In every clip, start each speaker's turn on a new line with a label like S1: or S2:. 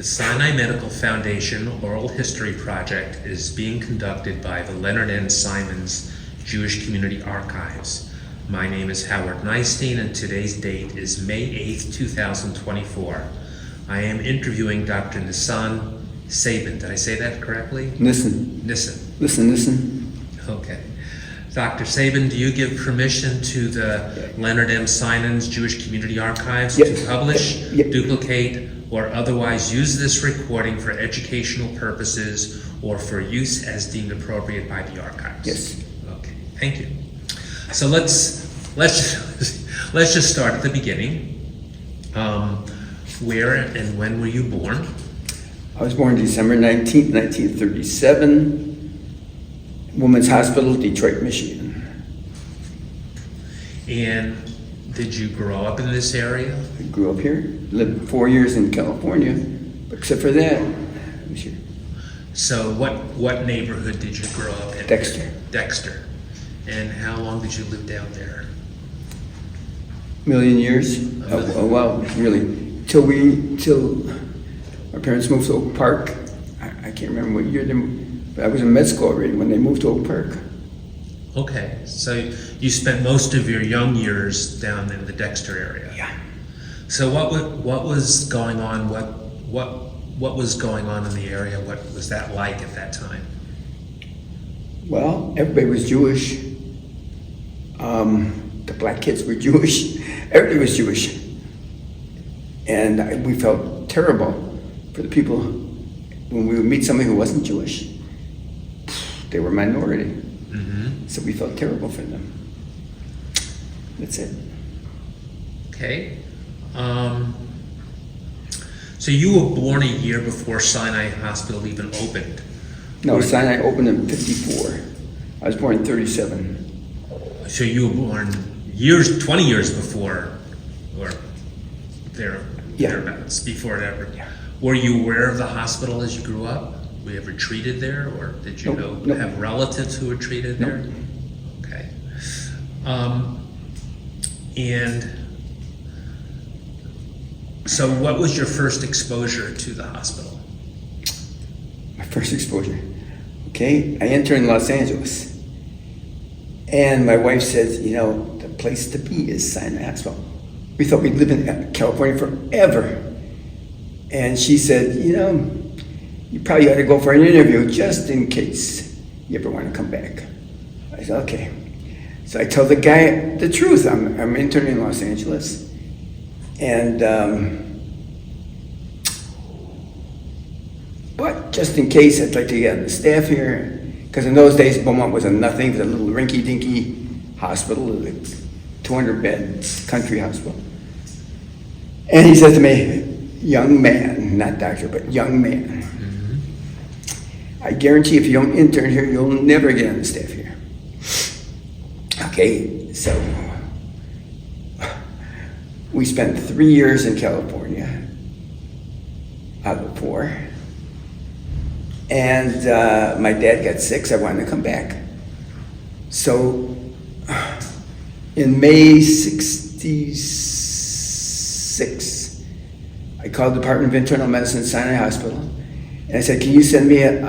S1: The Sinai Medical Foundation Oral History Project is being conducted by the Leonard N. Simons Jewish Community Archives. My name is Howard Nison, and today's date is May 8th, 2024. I am interviewing Dr. Nison Sabin. Did I say that correctly?
S2: Nison.
S1: Nison. Okay. Dr. Sabin, do you give permission to the Leonard M. Simons Jewish Community Archives to publish, duplicate, or otherwise use this recording for educational purposes or for use as deemed appropriate by the archives?
S2: Yes.
S1: Okay, thank you. So let's just start at the beginning. Where and when were you born?
S2: I was born December 19th, 1937, Women's Hospital, Detroit, Michigan.
S1: And did you grow up in this area?
S2: I grew up here, lived 4 years in California, but except for that, I was here.
S1: So what neighborhood did you grow up in? Dexter. And how long did you live down there?
S2: Million years. Well, really, till my parents moved to Oak Park. I can't remember what year but I was in med school already when they moved to Oak Park.
S1: Okay, so you spent most of your young years down in the Dexter area.
S2: Yeah.
S1: So what was going on? What was going on in the area? What was that like at that time?
S2: Well, everybody was Jewish. The black kids were Jewish. Everybody was Jewish. And we felt terrible for the people when we would meet somebody who wasn't Jewish. They were a minority.
S1: Mm-hmm.
S2: So we felt terrible for them. That's it.
S1: Okay. So you were born a year before Sinai Hospital even opened.
S2: No, Sinai opened in 54. I was born in 37.
S1: So you were born 20 years before, or thereabouts, before it ever.
S2: Yeah.
S1: Were you aware of the hospital as you grew up? Were you ever treated there, or did you have relatives who were treated there? Okay. And so what was your first exposure to the hospital?
S2: My first exposure. Okay, I interned in Los Angeles. And my wife says, the place to be is Sinai Hospital. We thought we'd live in California forever. And she said, you probably ought to go for an interview just in case you ever want to come back. I said, okay. So I tell the guy the truth. I'm interning in Los Angeles. And, but just in case, I'd like to get on the staff here. Because in those days, Beaumont was a nothing, it was a little rinky-dinky hospital, like 200 beds, country hospital. And he said to me, young man, not doctor, but young man, I guarantee if you don't intern here, you'll never get on the staff here. Okay, so we spent 3 years in California out of 4. And my dad got sick, so I wanted to come back. So in May 66, I called the Department of Internal Medicine at Sinai Hospital, and I said, can you send me an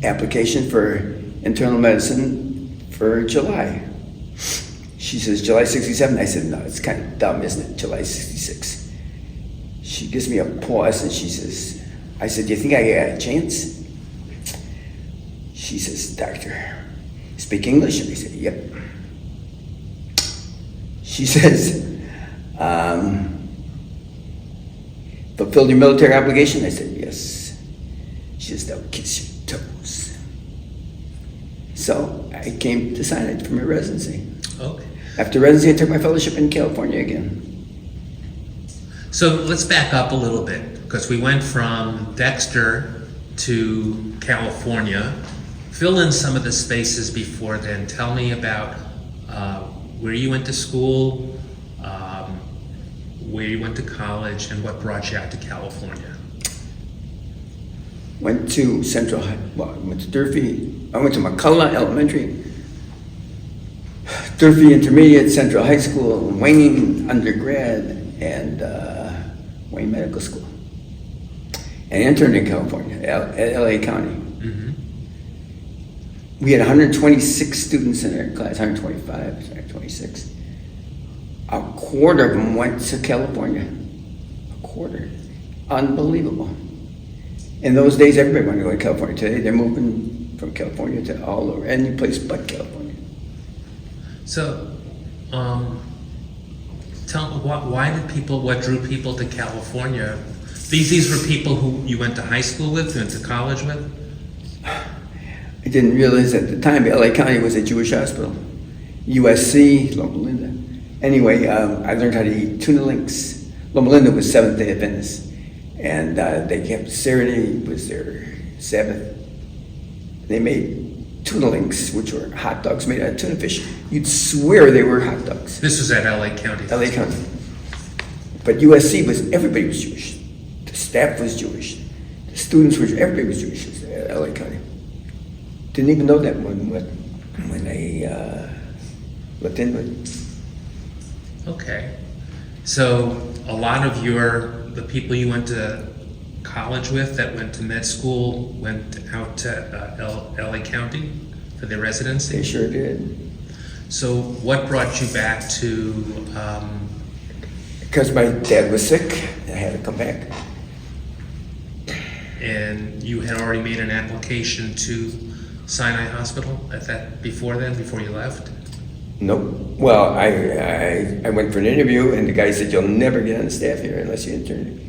S2: application for internal medicine for July? She says, July 67? I said, no, it's kind of dumb, isn't it? July 66. She gives me a pause, and she says, I said, do you think I got a chance? She says, doctor, speak English? And I said, yep. She says, fulfilled your military obligation? I said, yes. She says, they'll kiss your toes. So I came to Sinai for my residency.
S1: Okay.
S2: After residency, I took my fellowship in California again.
S1: So let's back up a little bit, because we went from Dexter to California. Fill in some of the spaces before then. Tell me about where you went to school, where you went to college, and what brought you out to California.
S2: Went to Central, went to Durfee. I went to McCullough Elementary, Durfee Intermediate, Central High School, Wayne undergrad, and Wayne Medical School. and interned in California, at LA County.
S1: Mm-hmm.
S2: We had 126 students in our class, 125, 126. A quarter of them went to California. A quarter. Unbelievable. In those days, everybody wanted to go to California. Today, they're moving from California to all over, any place but California.
S1: So, tell me, what drew people to California? These were people who you went to high school with, went to college with?
S2: I didn't realize at the time LA County was a Jewish hospital. USC, Loma Linda. Anyway, I learned how to eat tuna links. Loma Linda was Seventh-day Adventist. And they kept Saturday was their Sabbath. They made tuna links, which were hot dogs made out of tuna fish. You'd swear they were hot dogs.
S1: This was at LA County.
S2: LA County. But USC was, everybody was Jewish. The staff was Jewish. The students were, everybody was Jewish at LA County. Didn't even know that when I looked into it.
S1: Okay. So a lot of the people you went to college with that went to med school went out to LA County for their residency?
S2: They sure did.
S1: So what brought you back to...
S2: Because my dad was sick, I had to come back.
S1: And you had already made an application to Sinai Hospital before you left?
S2: Nope. Well, I went for an interview, and the guy said, "You'll never get on the staff here unless you intern."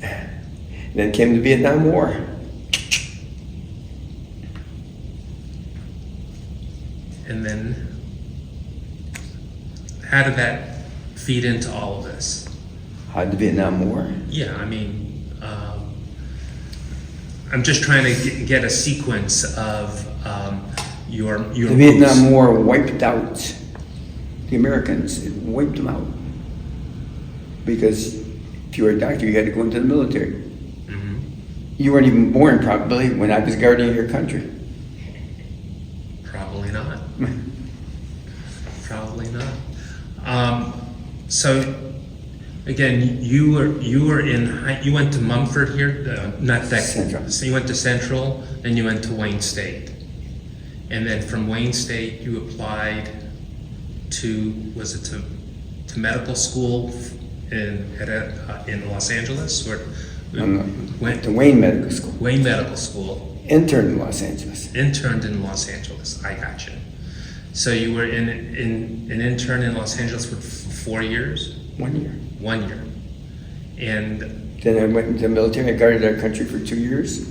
S2: And then came the Vietnam War.
S1: And then, how did that feed into all of this?
S2: How did the Vietnam War?
S1: Yeah, I mean, I'm just trying to get a sequence of your
S2: The Vietnam War wiped out the Americans. It wiped them out. Because if you were a doctor, you had to go into the military.
S1: Mm-hmm.
S2: You weren't even born, probably, when I was guarding your country.
S1: Probably not. Probably not. So, again, you went to Mumford here, not that.
S2: Central.
S1: So you went to Central, then you went to Wayne State, and then from Wayne State you applied to medical school in Los Angeles, or
S2: Went to Wayne Medical School.
S1: Wayne Medical School.
S2: Interned in Los Angeles.
S1: Interned in Los Angeles. I got you. So you were an intern in Los Angeles for 4 years?
S2: 1 year.
S1: 1 year. And
S2: Then I went into the military. I guarded our country for 2 years.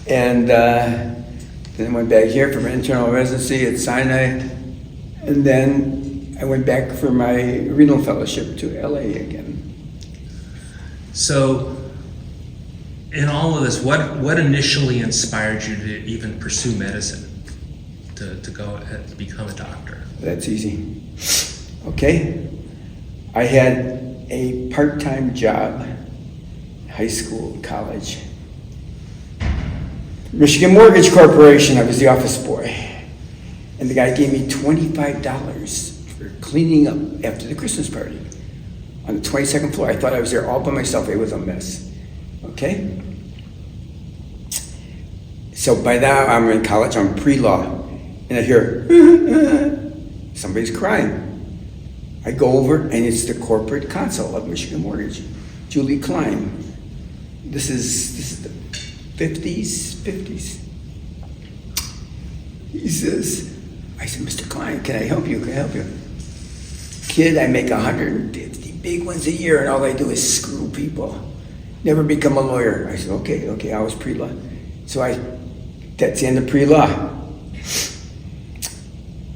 S2: And then I went back here for my internal residency at Sinai. And then I went back for my renal fellowship to LA again.
S1: so, in all of this, what initially inspired you to even pursue medicine, to go and become a doctor?
S2: That's easy. Okay. I had a part-time job, high school, college. Michigan Mortgage Corporation, I was the office boy. And the guy gave me $25 for cleaning up after the Christmas party on the 22nd floor. I thought I was there all by myself. It was a mess. Okay? So by now I'm in college, I'm pre-law, and I hear, somebody's crying. I go over, and it's the corporate counsel of Michigan Mortgage, Julie Klein. This is the 50s. He says, I said, Mr. Klein, can I help you? Kid, I make 150 big ones a year, and all I do is screw people. Never become a lawyer. I said, okay, I was pre-law. So that's the end of pre-law.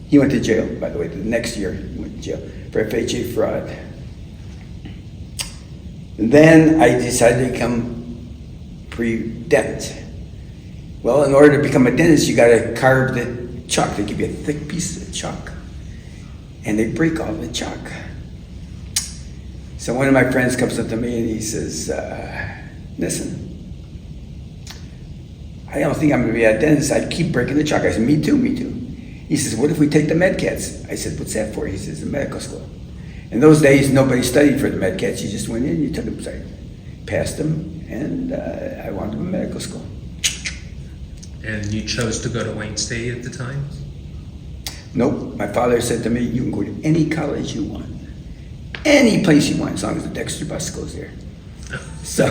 S2: He went to jail, by the way, the next year he went to jail for FHA fraud. Then I decided to become pre-dent. Well, in order to become a dentist, you gotta carve the chalk. They give you a thick piece of chalk. And they break all the chalk. So one of my friends comes up to me and he says, Nison, I don't think I'm gonna be a dentist. I keep breaking the chalk. I said, me too. He says, what if we take the MedCats? I said, what's that for? He says, the medical school. In those days, nobody studied for the MedCats. You just went in, you took them. passed them, and I wound up in medical school.
S1: And you chose to go to Wayne State at the time?
S2: Nope. My father said to me, you can go to any college you want. Any place you want, as long as the Dexter bus goes there. So,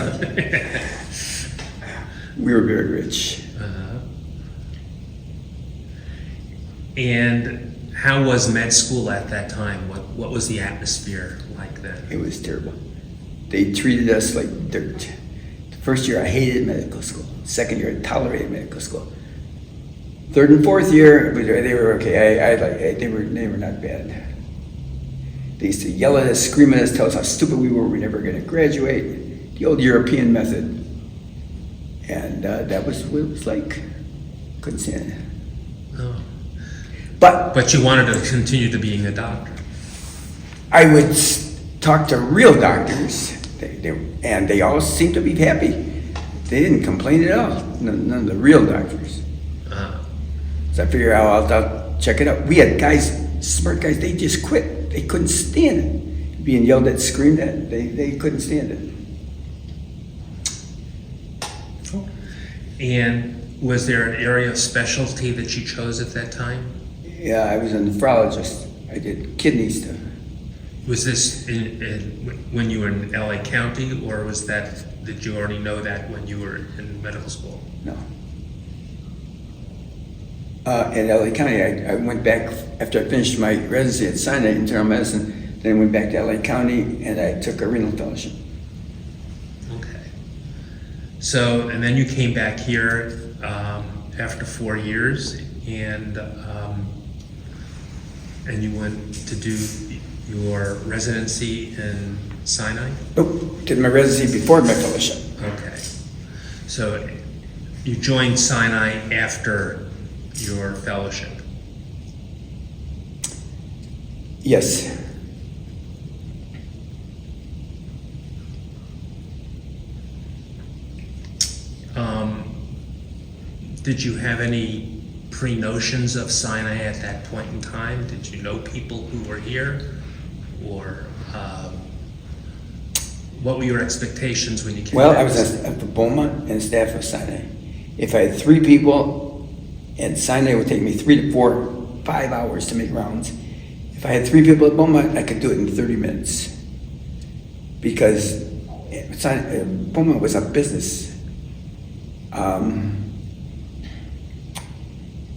S2: we were very rich.
S1: Uh-huh. And how was med school at that time? What was the atmosphere like then?
S2: It was terrible. They treated us like dirt. The first year I hated medical school. Second year I tolerated medical school. Third and fourth year, they were okay. They were not bad. They used to yell at us, scream at us, tell us how stupid we were never going to graduate. The old European method. And that was what it was like. Couldn't stand it.
S1: Oh.
S2: But
S1: you wanted to continue to being a doctor.
S2: I would talk to real doctors, and they all seemed to be happy. They didn't complain at all. None of the real doctors. So I figured I'll check it out. We had guys, smart guys, they just quit. They couldn't stand it. Being yelled at, screamed at, they couldn't stand it.
S1: And was there an area of specialty that you chose at that time?
S2: Yeah, I was a nephrologist. I did kidney stuff.
S1: Was this when you were in LA County, or did you already know that when you were in medical school?
S2: No. In LA County, I went back after I finished my residency at Sinai in internal medicine. Then I went back to LA County and I took a renal fellowship.
S1: Okay. So, and then you came back here after 4 years, and you went to do your residency in Sinai?
S2: Nope, did my residency before my fellowship.
S1: Okay. So you joined Sinai after your fellowship?
S2: Yes.
S1: Did you have any pre-notions of Sinai at that point in time? Did you know people who were here? Or what were your expectations when you came
S2: Well,
S1: back?
S2: I was at the Beaumont and staff of Sinai. If I had 3 people, and Sinai would take me 3 to 4, 5 hours to make rounds. If I had 3 people at Beaumont, I could do it in 30 minutes. Because Beaumont was a business.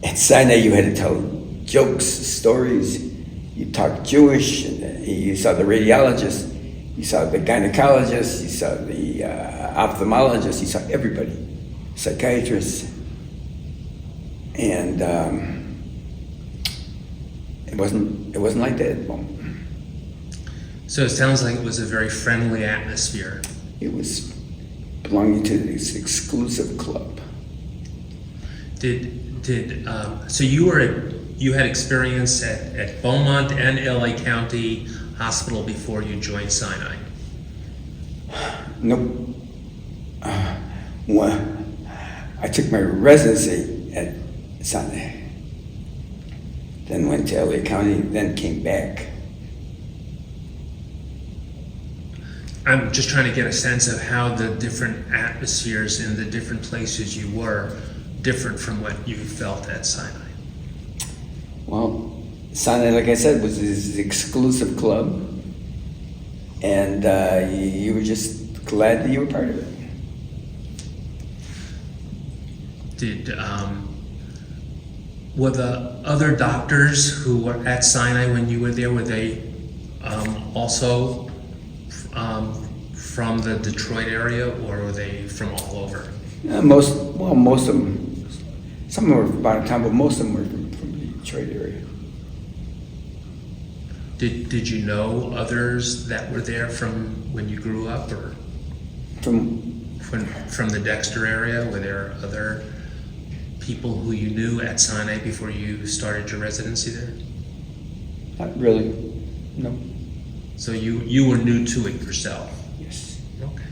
S2: At Sinai, you had to tell jokes, stories. You talked Jewish, and you saw the radiologist, you saw the gynecologist, you saw the ophthalmologist, you saw everybody, psychiatrists. And it wasn't like that at the moment.
S1: So it sounds like it was a very friendly atmosphere.
S2: It was belonging to this exclusive club.
S1: So you had experience at Beaumont and LA County Hospital before you joined Sinai?
S2: Nope. Well, I took my residency at Sinai, then went to LA County, then came back.
S1: I'm just trying to get a sense of how the different atmospheres in the different places you were different from what you felt at Sinai.
S2: Well, Sinai, like I said, was this exclusive club, and you were just glad that you were part of it.
S1: Were the other doctors who were at Sinai when you were there, were they also from the Detroit area, or were they from all over?
S2: Most of them. Some of them were from out of town, but most of them were from the Detroit area.
S1: Did you know others that were there from when you grew up, or from the Dexter area? Were there other people who you knew at Sinai before you started your residency there?
S2: Not really, no.
S1: So you were new to it yourself?
S2: Yes.
S1: Okay.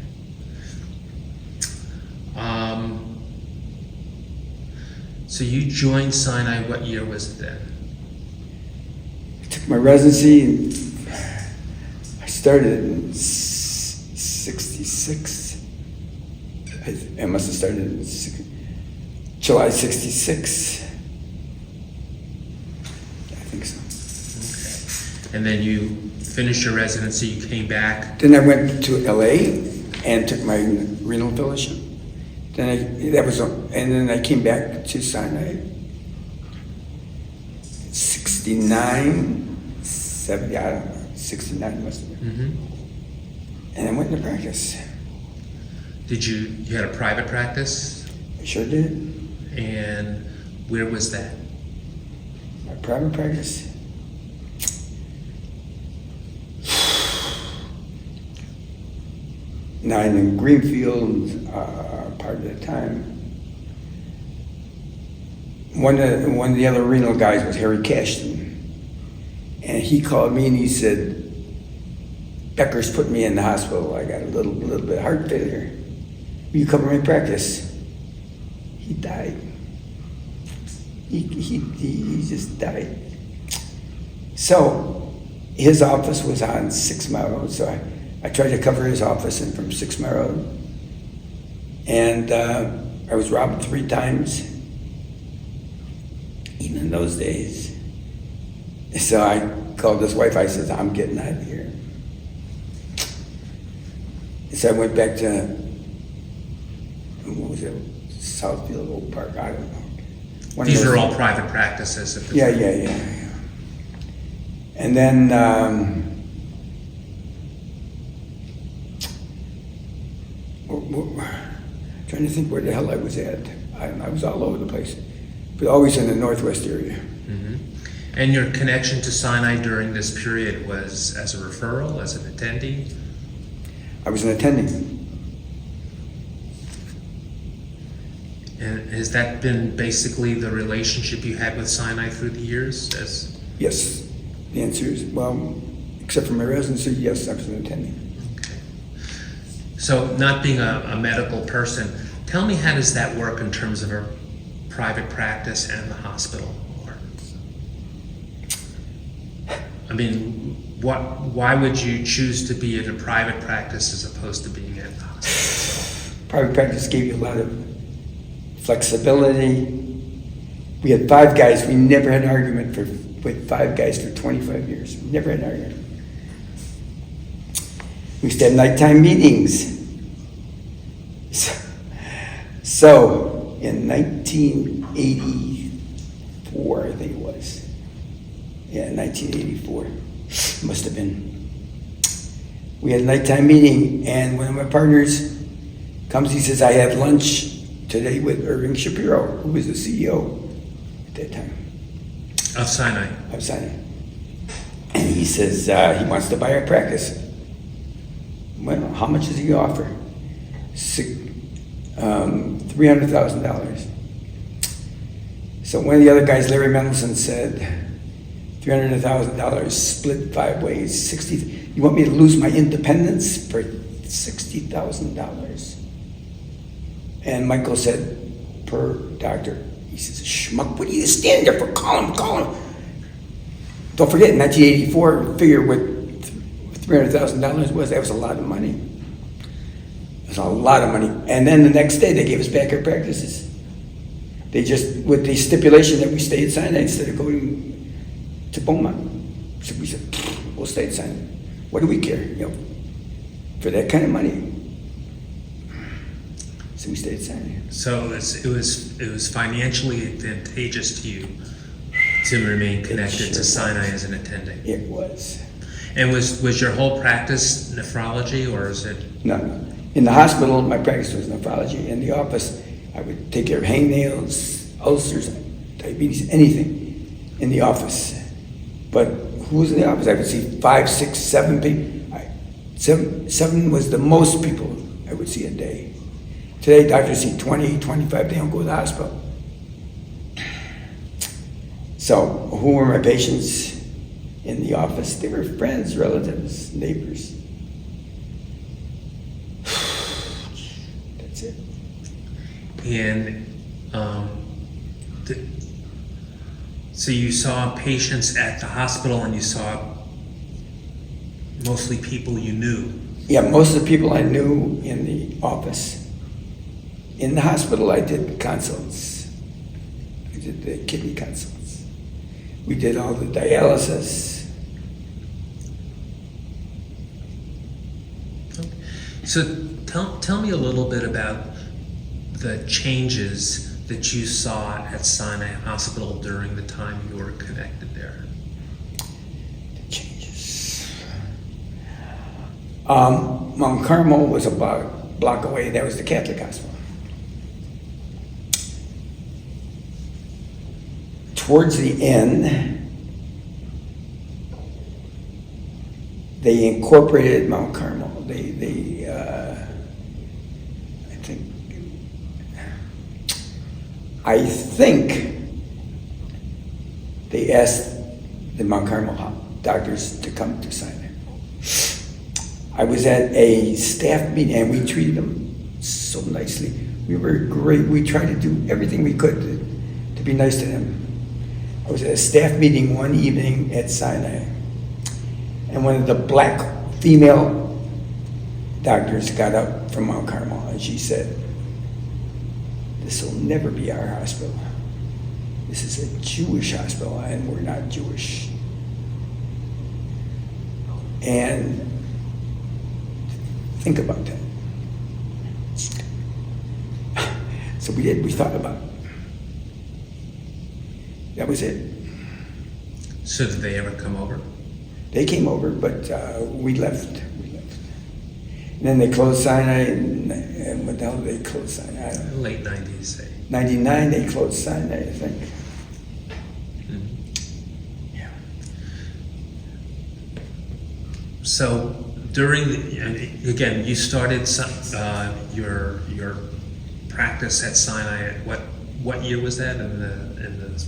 S1: So you joined Sinai, what year was it then?
S2: I took my residency, and I started in 66. It must have started in July '66. I think so.
S1: Okay. And then you finished your residency, you came back.
S2: Then I went to LA and took my renal fellowship. And then I came back to Sinai. 69, 70, I don't know, 69 must have been.
S1: Mm-hmm.
S2: And I went into practice.
S1: You had a private practice?
S2: I sure did.
S1: And where was that?
S2: My private practice? Now in Greenfield, part of the time, one of the other renal guys was Harry Cashton, and he called me and he said, "Becker's put me in the hospital. I got a little bit of heart failure. Will you cover my practice?" He died. He just died. So his office was on 6 Mile Road, so I tried to cover his office and from 6 Mile Road. And I was robbed 3 times, even in those days. So I called his wife, I said, "I'm getting out of here." So I went back to, what was it, Southfield, Oak Park, I don't know.
S1: These are all private practices at the time.
S2: Yeah. And then, trying to think where the hell I was at. I was all over the place, but always in the Northwest area.
S1: Mm-hmm. And your connection to Sinai during this period was as a referral, as an attendee?
S2: I was an attending.
S1: And has that been basically the relationship you had with Sinai through the years?
S2: Yes. The answer is, well, except for my residency, yes, I was an attending.
S1: Okay. So not being a medical person, tell me, how does that work in terms of a private practice and the hospital? I mean, why would you choose to be in a private practice as opposed to being at the hospital?
S2: Private practice gave you a lot of flexibility. We had 5 guys. We never had an argument with 5 guys for 25 years. We never had an argument. We used to have nighttime meetings. So in 1984, I think it was. Yeah, 1984. Must have been. We had a nighttime meeting, and one of my partners comes, he says, "I had lunch today with Irving Shapiro, who was the CEO at that time."
S1: Of Sinai.
S2: Of Sinai. And he says, he wants to buy our practice. Well, how much does he offer? $300,000. So one of the other guys, Larry Mendelson, said, $300,000 split 5 ways, 60. You want me to lose my independence for $60,000? And Michael said, "Per doctor." He says, "Schmuck, what do you stand there for? Call him. Don't forget, in 1984, figure what $300,000 was. That was a lot of money. It was a lot of money. And then the next day, they gave us back our practices. They just, with the stipulation that we stay at Sinai instead of going to Beaumont. So we said, "We'll stay at Sinai. What do we care, for that kind of money?" So we stayed at Sinai.
S1: So it was financially advantageous to you to remain connected to Sinai as an attending.
S2: It was.
S1: And was your whole practice nephrology, or is it?
S2: No. In the hospital, my practice was nephrology. In the office, I would take care of hangnails, ulcers, diabetes, anything in the office. But who was in the office? I would see 5, 6, 7 people. 7 was the most people I would see a day. Today, doctors see 20, 25. They don't go to the hospital. So who were my patients in the office? They were friends, relatives, neighbors. That's it.
S1: And so you saw patients at the hospital, and you saw mostly people you knew.
S2: Yeah, most of the people I knew in the office. In the hospital, I did consults. I did the kidney consults. We did all the dialysis.
S1: So tell me a little bit about the changes that you saw at Sinai Hospital during the time you were connected there.
S2: The changes. Mount Carmel was about a block away. That was the Catholic hospital. Towards the end, they incorporated Mount Carmel. I think they asked the Mount Carmel doctors to come to Sinai. I was at a staff meeting and we treated them so nicely. We were great. We tried to do everything we could to be nice to them. I was at a staff meeting one evening at Sinai, and one of the black female doctors got up from Mount Carmel and she said, "This will never be our hospital. This is a Jewish hospital and we're not Jewish." And think about that. So we thought about it. That was it.
S1: So did they ever come over?
S2: They came over, but we left. And then they closed Sinai, and what the hell did they close Sinai? I don't know.
S1: Late 90s, say.
S2: 99, they closed Sinai, I think.
S1: Mm-hmm.
S2: Yeah.
S1: So again, you started your practice at Sinai at what year was that? In the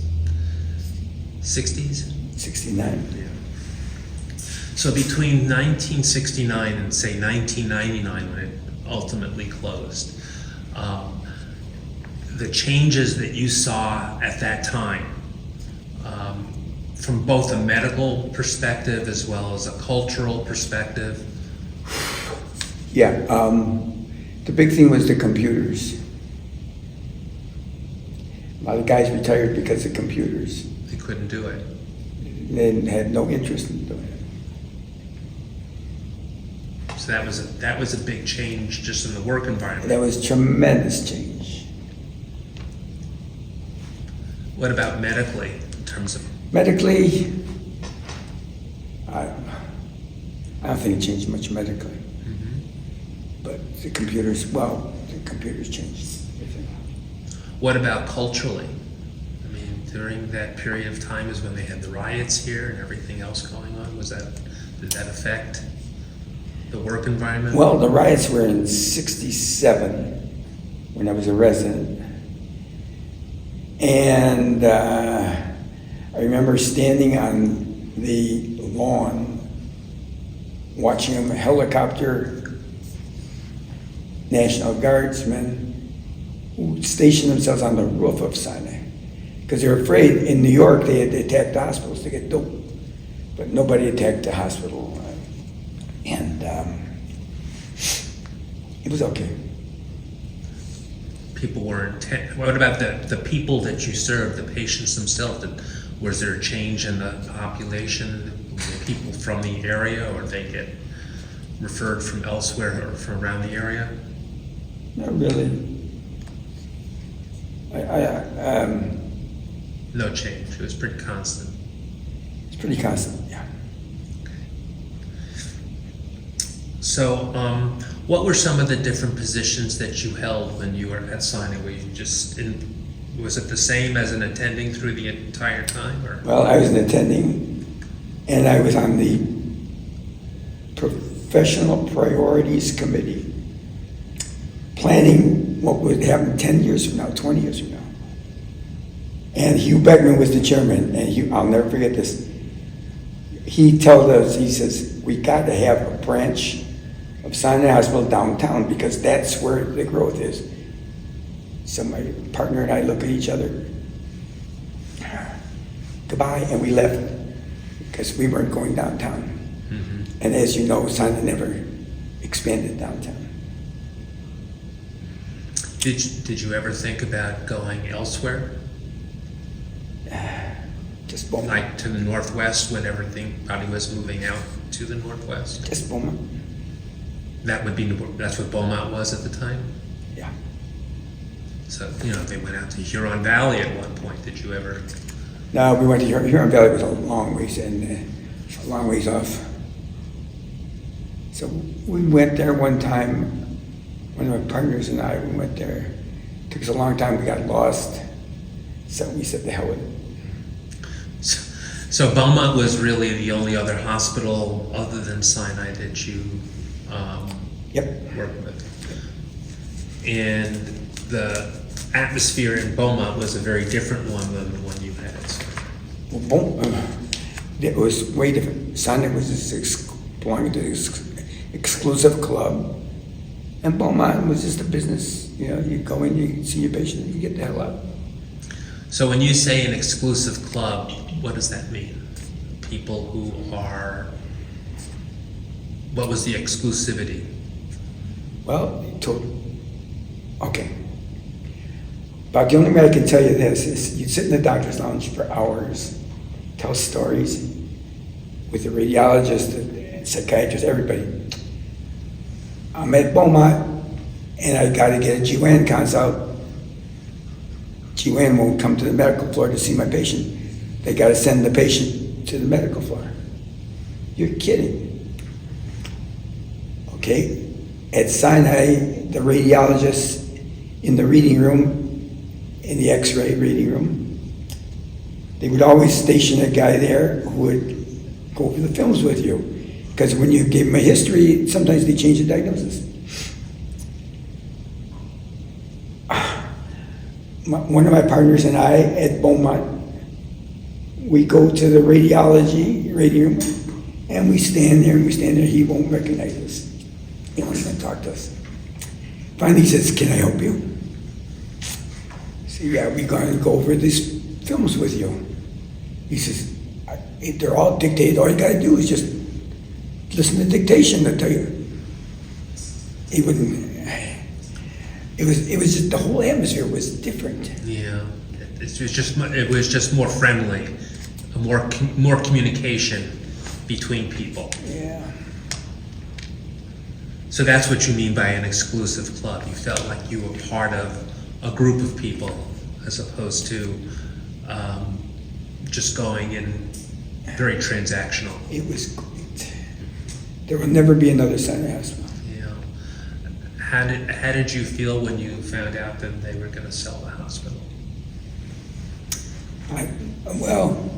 S1: 60s?
S2: 69.
S1: Yeah. So between 1969 and say 1999, when it ultimately closed, the changes that you saw at that time, from both a medical perspective as well as a cultural perspective.
S2: Yeah, the big thing was the computers. A lot of guys retired because of computers.
S1: They couldn't do it.
S2: They had no interest in doing it.
S1: So that was a big change just in the work environment.
S2: That was tremendous change.
S1: What about medically, in terms of?
S2: Medically, I don't think it changed much medically.
S1: Mm-hmm.
S2: But the computers changed everything.
S1: What about culturally? I mean, during that period of time is when they had the riots here and everything else going on. Did that affect the work environment?
S2: Well, the riots were in '67 when I was a resident. And I remember standing on the lawn watching a helicopter, National Guardsmen, who stationed themselves on the roof of Sinai. Because they were afraid in New York they had attacked the hospitals to get dope. But nobody attacked the hospital. And it was okay.
S1: People weren't. What about the people that you served, the patients themselves? Was there a change in the population, the people from the area, or they get referred from elsewhere or from around the area?
S2: Not really.
S1: No change. It was pretty constant.
S2: It's pretty constant, yeah.
S1: So, what were some of the different positions that you held when you were at Sinai? Were you was it the same as an attending through the entire time, or?
S2: Well, I was an attending, and I was on the Professional Priorities Committee, planning what would happen 10 years from now, 20 years from now. And Hugh Beckman was the chairman, and I'll never forget this. He told us, he says, we got to have a branch of Sinai Hospital downtown because that's where the growth is. So my partner and I look at each other, goodbye, and we left because we weren't going downtown.
S1: Mm-hmm.
S2: And as you know, Sinai never expanded downtown.
S1: Did you ever think about going elsewhere,
S2: Just Beaumont.
S1: like to the northwest when everybody was moving out to the northwest?
S2: Just Beaumont.
S1: That's what Beaumont was at the time?
S2: Yeah.
S1: So, they went out to Huron Valley at one point. Did you ever?
S2: No, we went to Huron Valley. Was a long ways a long ways off. So we went there one time. One of my partners and I, we went there. It took us a long time. We got lost. So we said, the hell with it.
S1: So Beaumont was really the only other hospital other than Sinai that you
S2: Yep.
S1: worked with. And the atmosphere in Beaumont was a very different one than the one you had.
S2: Well, it was way different. Sinai was this belonging to this exclusive club. And Beaumont was just a business. You go in, you see your patient, and you get the hell out.
S1: So when you say an exclusive club, what does that mean? People who are, what was the exclusivity?
S2: Well, okay. About the only way I can tell you this is you'd sit in the doctor's lounge for hours, tell stories with the radiologist, the psychiatrist, everybody. I'm at Beaumont and I got to get a GYN consult. GYN won't come to the medical floor to see my patient. They got to send the patient to the medical floor. You're kidding. Okay. At Sinai, the radiologist in the reading room, in the x-ray reading room, they would always station a guy there who would go over the films with you. Because when you gave them a history, sometimes they change the diagnosis. One of my partners and I at Beaumont, we go to the radiology reading room, and we stand there. He won't recognize us. He won't even talk to us. Finally, he says, "Can I help you?" I say, "Yeah, we're going to go over these films with you." He says, "They're all dictated. All you got to do is just listen to dictation. They'll tell you." He wouldn't. It was just the whole atmosphere was different.
S1: Yeah, it was just more friendly, more communication between people.
S2: Yeah.
S1: So that's what you mean by an exclusive club. You felt like you were part of a group of people as opposed to just going in very transactional.
S2: It was great. There will never be another Sinai hospital.
S1: How did you feel when you found out that they were going to sell the hospital?
S2: Well,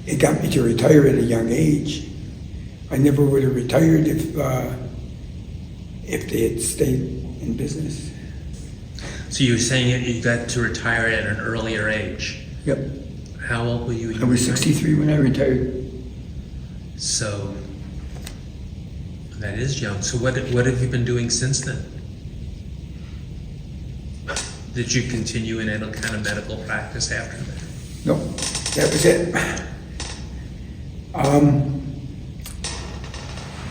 S2: it got me to retire at a young age. I never would have retired if they had stayed in business.
S1: So you were saying you got to retire at an earlier age.
S2: Yep.
S1: How old were you?
S2: I was 63 when I retired.
S1: So that is young. So what have you been doing since then? Did you continue in any kind of medical practice after that?
S2: Nope, that was it.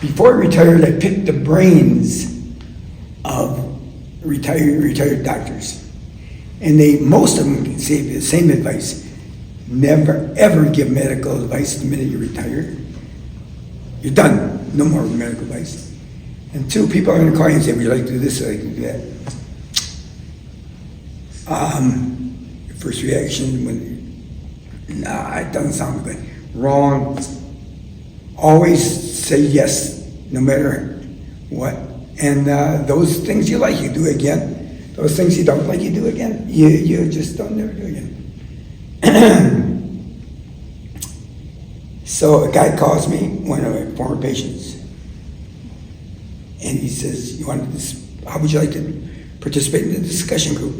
S2: Before I retired, I picked the brains of retired doctors. And most of them say the same advice. Never, ever give medical advice the minute you retire. You're done. No more medical advice. And two, people are going to call you and say, "Would you like to do this? Would you like to do that?" Your first reaction, nah, it doesn't sound good. Wrong. Always say yes, no matter what. And those things you like, you do again. Those things you don't like, you do again. You just don't never do again. So a guy calls me, one of my former patients, and he says, "How would you like to participate in the discussion group?"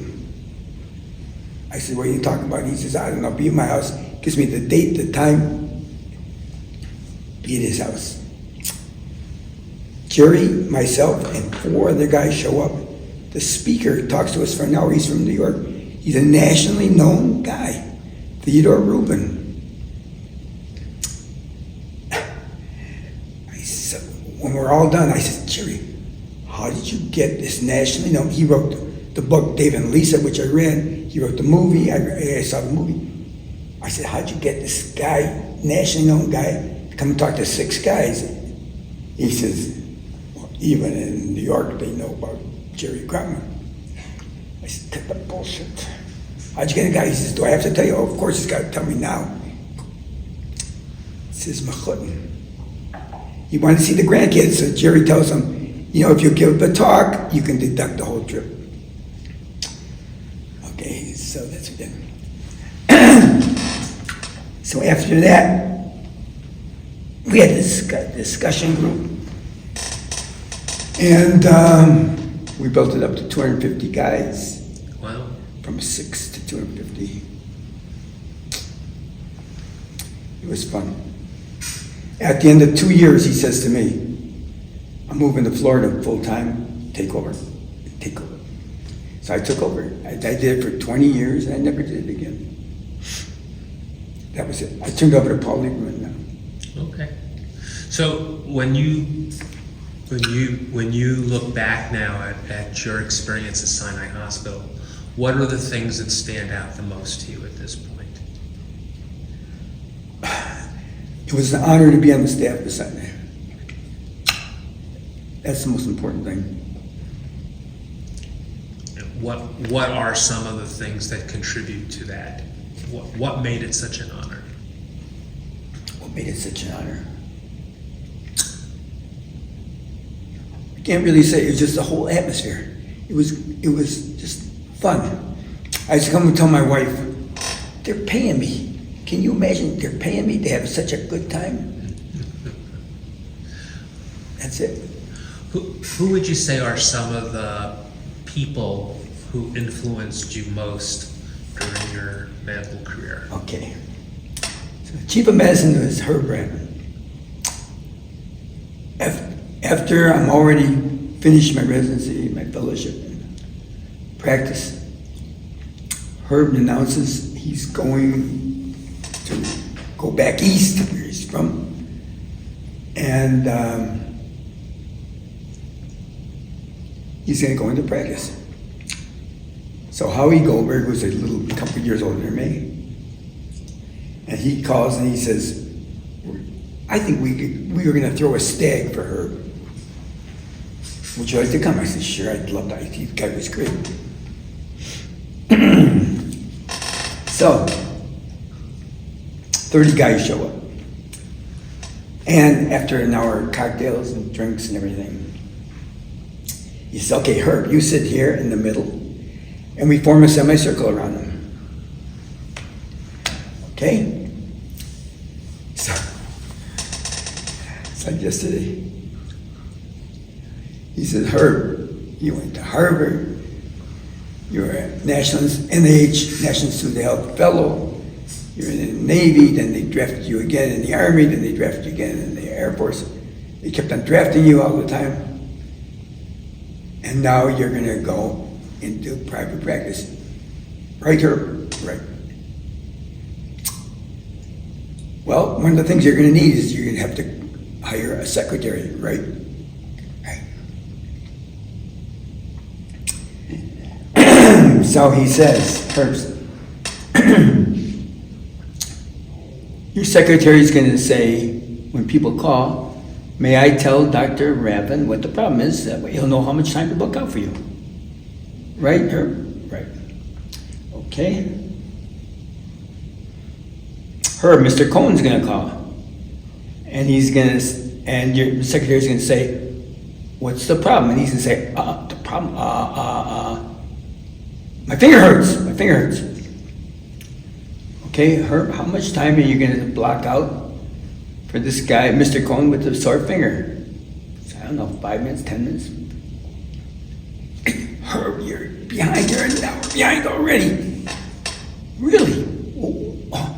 S2: I said, "What are you talking about?" He says, "I don't know, be at my house." Gives me the date, the time, be at his house. Jerry, myself, and 4 other guys show up. The speaker talks to us for an hour. He's from New York. He's a nationally known guy, Theodore Rubin. When we're all done, I said, "Jerry, how did you get this nationally known?" He wrote
S3: the book Dave and Lisa, which I read. He wrote the movie. I saw the movie. I said, how'd you get this guy, nationally known guy, to come and talk to 6 guys? He says, well, even in New York, they know about Jerry Grumman. I said, cut the bullshit. How'd you get a guy? He says, do I have to tell you? Oh, of course he's got to tell me now. He says, Machutin. He wanted to see the grandkids, so Jerry tells him, you know, if you give the talk, you can deduct the whole trip. Okay, so that's what then. So after that, we had this discussion group, and we built it up to 250 guys.
S1: Wow.
S3: From 6 to 250. It was fun. At the end of 2 years, he says to me, I'm moving to Florida full time, take over. So I took over. I did it for 20 years, and I never did it again. That was it. I turned over to Paul Lieberman now.
S1: Okay. So when you look back now at your experience at Sinai Hospital, what are the things that stand out the most to you at this point?
S3: It was an honor to be on the staff of Sinai. That's the most important thing.
S1: What are some of the things that contribute to that? What made it such an honor?
S3: What made it such an honor? I can't really say. It was just the whole atmosphere. It was just fun. I used to come and tell my wife, they're paying me. Can you imagine they're paying me to have such a good time? That's it.
S1: Who would you say are some of the people who influenced you most during your medical career?
S3: Okay. So the chief of medicine was Herb Bradman. After I'm already finished my residency, my fellowship and practice, Herb announces he's going to go back east where he's from. And he's going to go into practice. So Howie Goldberg was a couple years older than me. And he calls and he says, I think we were going to throw a stag for Herb. Would you like to come? I said, sure, I'd love that. The guy was great. So, 30 guys show up. And after an hour, cocktails and drinks and everything, he says, okay, Herb, you sit here in the middle, and we form a semicircle around him. Okay? So, it's like yesterday. He said, Herb, you went to Harvard, you're a National NIH, National Institute of Health Fellow, you're in the Navy, then they drafted you again in the Army, then they drafted you again in the Air Force. They kept on drafting you all the time. And now you're going to go into private practice. Right, Herb? Right. Well, one of the things you're going to need is you're going to have to hire a secretary, right? So he says, Herbs, your secretary is going to say, when people call, may I tell Dr. Ravin what the problem is? That way he'll know how much time to book out for you. Right, Herb? Right. Okay. Herb, Mr. Cohen's going to call. And he's going to, and your secretary's going to say, what's the problem? And he's going to say, the problem, my finger hurts. Okay, Herb, how much time are you going to block out for this guy, Mr. Cohen, with the sore finger? So, I don't know, 5 minutes, 10 minutes? Herb, you're behind. You're an hour behind already. Really? Oh,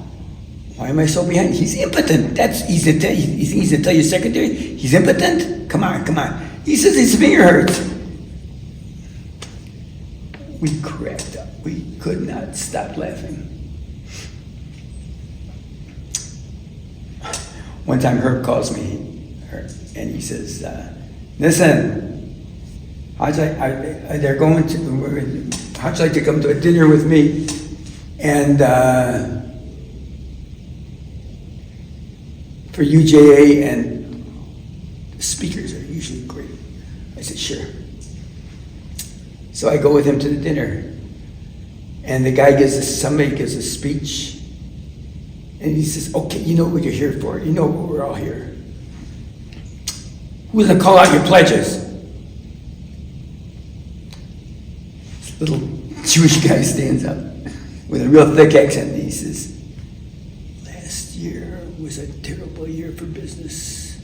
S3: why am I so behind? He's impotent. That's easy to tell you. He's easy to tell your secretary. He's impotent? Come on. He says his finger hurts. We cracked up. We could not stop laughing. One time Herb calls me and he says, Nison, they're going to, how'd you like to come to a dinner with me? And for UJA, and the speakers are usually great. I said, sure. So I go with him to the dinner, and the guy somebody gives a speech, and he says, okay, you know what you're here for. You know what we're all here. Who's gonna call out your pledges? This little Jewish guy stands up with a real thick accent, and he says, last year was a terrible year for business.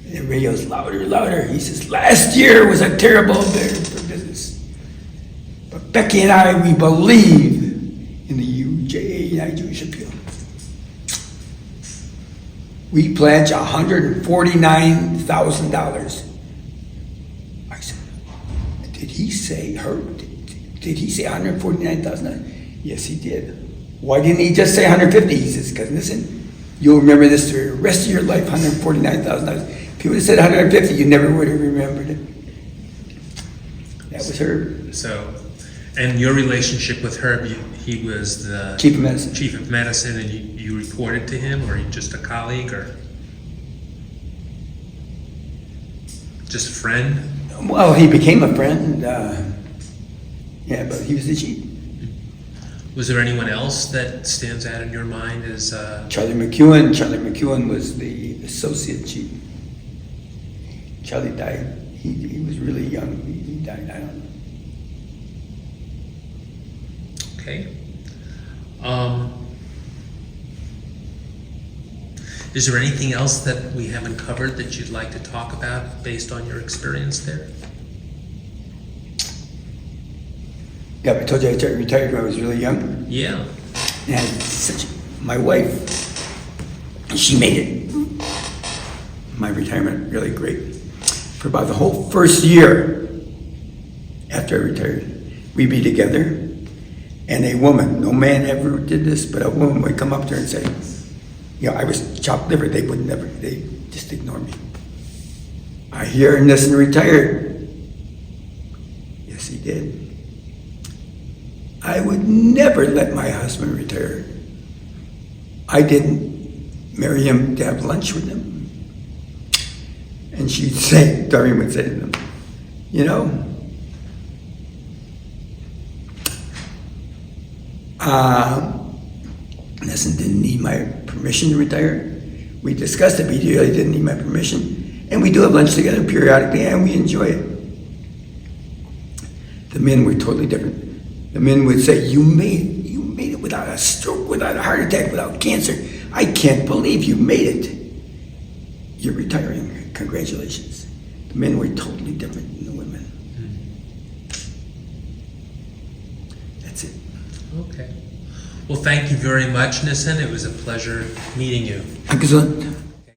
S3: And the radio's louder, louder. He says, last year was a terrible year for business. But Becky and I, we believe in the UJA, United Jewish Appeal. We pledge $149,000. I said, did he say $149,000? Yes, he did. Why didn't he just say 150? He says, because listen, you'll remember this for the rest of your life, $149,000. If he would have said 150, you never would have remembered it. That was Herb.
S1: So, and your relationship with Herb, he was the
S3: Chief of Medicine.
S1: Chief of Medicine, and you reported to him, or just a colleague, or just a friend?
S3: Well, he became a friend. Yeah, but he was the chief.
S1: Was there anyone else that stands out in your mind as
S3: Charlie McEwen. Charlie McEwen was the associate chief. Charlie died. He was really young. He died. I don't know.
S1: Okay. Is there anything else that we haven't covered that you'd like to talk about based on your experience there?
S3: Yeah, I told you I retired when I was really young.
S1: Yeah.
S3: And my wife, she made it, my retirement, really great. For about the whole first year after I retired, we'd be together, and a woman, no man ever did this, but a woman would come up to her and say, you know, I was chopped liver, they just ignore me. I hear Nison retired. Yes, he did. I would never let my husband retire. I didn't marry him to have lunch with him. And she'd say, Doreen would say to them, you know, Nison didn't need my permission to retire. We discussed it, but he really didn't need my permission. And we do have lunch together periodically, and we enjoy it. The men were totally different. The men would say, you made it without a stroke, without a heart attack, without cancer. I can't believe you made it. You're retiring. Congratulations. The men were totally different than the women. That's it.
S1: Okay. Well, thank you very much, Nison. It was a pleasure meeting you.
S3: Danke schön.